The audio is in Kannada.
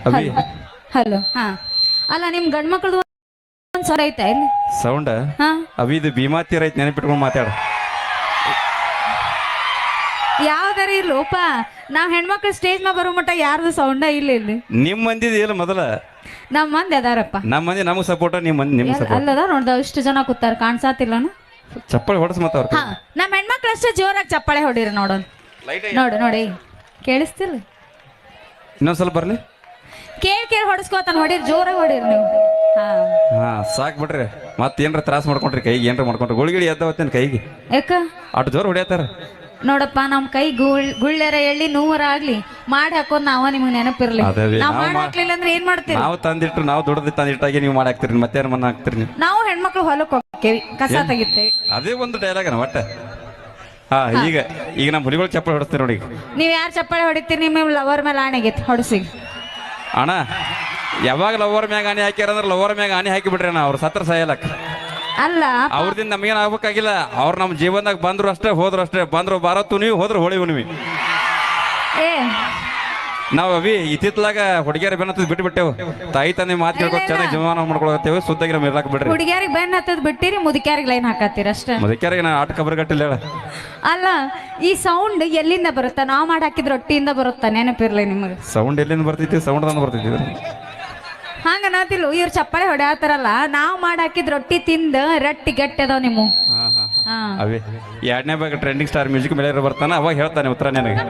ಅಭಿ ಹಲೋ ಹಾ ಅಲ್ಲ ನಿಮ್ ಗಂಡ್ ಮಕ್ಳದು ಒಂದ್ ಸ್ವರ ಐತಾ ಇಲ್ಲಿ ಸೌಂಡ್ ಹಾ ಅಭಿ ಇದು ಭೀಮಾತಿ ರೈತ ನೆನಪಿಟ್ಕೊಂಡು ಮಾತಾಡ. ಯಾವ್ದಾರ ಇರ್ಲೋಪ ನಾವ್ ಹೆಣ್ಮಕ್ಳು ಸ್ಟೇಜ್ ನ ಬರೋ ಮಟ್ಟ ಯಾರ್ದು ಸೌಂಡ ಇಲ್ಲ ಇಲ್ಲಿ. ನಿಮ್ ಮಂದಿದ ಇಲ್ಲ ಮೊದಲ ನಮ್ ಮಂದಿ ಅದಾರಪ್ಪ. ನಮ್ಮ ಮಂದಿ ನಮಗ್ ಸಪೋರ್ಟ್ ನಿಮ್ ಮಂದಿ ನಿಮ್ ಸಪೋರ್ಟ್. ಅಲ್ಲದ ನೋಡ್ದ ಇಷ್ಟು ಜನ ಕೂತಾರ ಕಾಣ್ಸಾತಿಲ್ಲನು. ಚಪ್ಪಳಿ ಹೊಡಸ್ ಮತ್ತ ಅವ್ರ ಹಾ ನಮ್ ಹೆಣ್ಮಕ್ಳು ಅಷ್ಟೇ ಜೋರಾಗಿ ಚಪ್ಪಾಳೆ ಹೊಡೀರಿ ನೋಡೋನ್. ನೋಡು ನೋಡಿ ಕೇಳಿಸ್ತಿಲ್ಲ. ಇನ್ನೊಂದ್ ಸ್ವಲ್ಪ ಬರ್ಲಿ. ಕೇಳಿ ಹೊಡಸ್ಕೋತಾನ ಹೊಡೀರಿ ಜೋರಾಗಿ ಹೊಡೀರಿ ನೀವು. ಹಾ ಹಾ ಸಾಕ್ ಬಿಡ್ರಿ ಮತ್ ಏನ್ರ ತ್ರಾಸ ಮಾಡ್ಕೊಂಡ್ರಿ ಕೈಗೆ ಏನ್ರ ಮಾಡ್ಕೊಂಡ್ರಿ ಗುಳಿಗಿಳಿ ಎದ್ದವತ್ತೇನ್ ಕೈಗೆ ಯಾಕ ಅಟ್ ಜೋರ್ ಹೊಡಿಯತ್ತಾರ. ನೋಡಪ್ಪ ನಮ್ ಕೈ ಗುಳ್ಳೆರ ಎಳ್ಳಿ ನೂವರ ಆಗ್ಲಿ ಮಾಡಿ ಹಾಕೋದ್ ನಾವ ನಿಮ್ಗೆ ನೆನಪಿರ್ಲಿ. ಅದೇ ನಾವ್ ಮಾಡಿ ಹಾಕ್ಲಿಲ್ಲ ಅಂದ್ರೆ ಏನ್ ಮಾಡ್ತೀರಿ. ನಾವು ತಂದಿಟ್ರು ನಾವು ದುಡ್ದು ತಂದಿಟ್ಟಾಗಿ ನೀವು ಮಾಡಿ ಹಾಕ್ತಿರಿ ಮತ್ತೇನ್ ಮನ್ನ ಹಾಕ್ತಿರಿ ನೀವು. ನಾವು ಹೆಣ್ಮಕ್ಳು ಹೊಲಕ್ ಹೋಗ್ತೇವಿ ಕಸ ತೆಗಿತೇವಿ. ಅದೇ ಒಂದು ಡೈಲಾಗ್ ಒಟ್ಟ. ಹಾ ಈಗ ನಮ್ಮ ಹುಲಿಗಳು ಚಪ್ಪಳಿ ಹೊಡಿಸ್ತೀರಿ ನೋಡಿ. ನೀವ್ ಯಾರು ಚಪ್ಪಾಳೆ ಹೊಡಿತೀರಿ ನಿಮ್ಮ ಲವರ್ ಮೇಲೆ ಆಣೆಗೈತಿ ಹೊಡ್ಸಿ. ಅಣ್ಣ ಯಾವಾಗ ಲವರ್ ಮ್ಯಾಗ ಆಣಿ ಹಾಕ್ಯಾರ ಅಂದ್ರೆ ಲವರ್ ಮ್ಯಾಗ ಆಣಿ ಹಾಕಿ ಬಿಡ್ರಿ ಅಣ್ಣ. ಅವ್ರು ಸತ್ರ ಸಾಯಲಕ್ ಅಲ್ಲ ಅವ್ರದಿಂದ ನಮಗೇನು ಆಗ್ಬೇಕಾಗಿಲ್ಲ. ಅವ್ರು ನಮ್ಮ ಜೀವನದಾಗ ಬಂದ್ರು ಅಷ್ಟೇ ಹೋದ್ರು ಅಷ್ಟೇ. ಬಂದ್ರು ಬಾರತ್ತು ನೀವು ಹೋದ್ರು ಹೊಳಿವು ನೀವು. ಏ ನಾವು ಅವಿ ಇತ್ತಿತ್ಲಾಗ ಹುಡುಗಿಯರ ಬೆನ್ನತ್ತದ ಬಿಟ್ಟು ಬಿಟ್ಟೆವು. ತಾಯಿ ತಂದೆ ಮಾತು ಕೇಳ್ಕೊಂಡು ಚೆನ್ನಾಗಿ ಜೀವನ ಮಾಡ್ಕೊಳತ್ತೇವೆ. ಸುದ್ದಾಗಿರ ಇರ್ಲಾಕ ಬಿಡ್ರಿ. ಹುಡುಗಿಯರಿಗೆ ಬೆನ್ನ ಹತ್ತದ್ ಬಿಟ್ಟಿರಿ ಮುದುಕ್ಯಾರಿಗೆ ಲೈನ್ ಹಾಕತ್ತೀರ ಅಷ್ಟೇ. ಮುದಕ್ಯಾರಿಗೆ ನಾನು ಆಟ ಕಬರ್ಗಟ್ಟಿಲ್ಲ ಹೇಳ. ಅಲ್ಲ ಈ ಸೌಂಡ್ ಎಲ್ಲಿಂದ ಬರುತ್ತಾ. ನಾವ್ ಮಾಡಿ ಹಾಕಿದ ರೊಟ್ಟಿಯಿಂದ ಬರುತ್ತಾ ನೆನಪಿರ್ಲಿ ನಿಮಗೆ. ಸೌಂಡ್ ಎಲ್ಲಿಂದ ಬರ್ತೈತಿ ಸೌಂಡ್ ತಂದು ಬರ್ತೈತಿ. ಹಂಗ ಅನ್ನತಿಲ್ಲ ಇವ್ರು ಚಪ್ಪಾಳೆ ಹೊಡ್ಯಾತಾರಲ್ಲ ನಾವ್ ಮಾಡಿ ಹಾಕಿದ ರೊಟ್ಟಿ ತಿಂದ ರಟ್ಟಿ ಗಟ್ಟಿ ಅದಾವ ನಿಮ್ಮ. ಅವೇ ಎರಡನೇ ಭಾಗ ಟ್ರೆಂಡಿಂಗ್ ಸ್ಟಾರ್ ಮ್ಯೂಸಿಕ್ ಮೇಲೆ ಬರ್ತಾನ ಅವಾಗ ಹೇಳ್ತಾನೆ ಉತ್ತರ ನನಗೆ.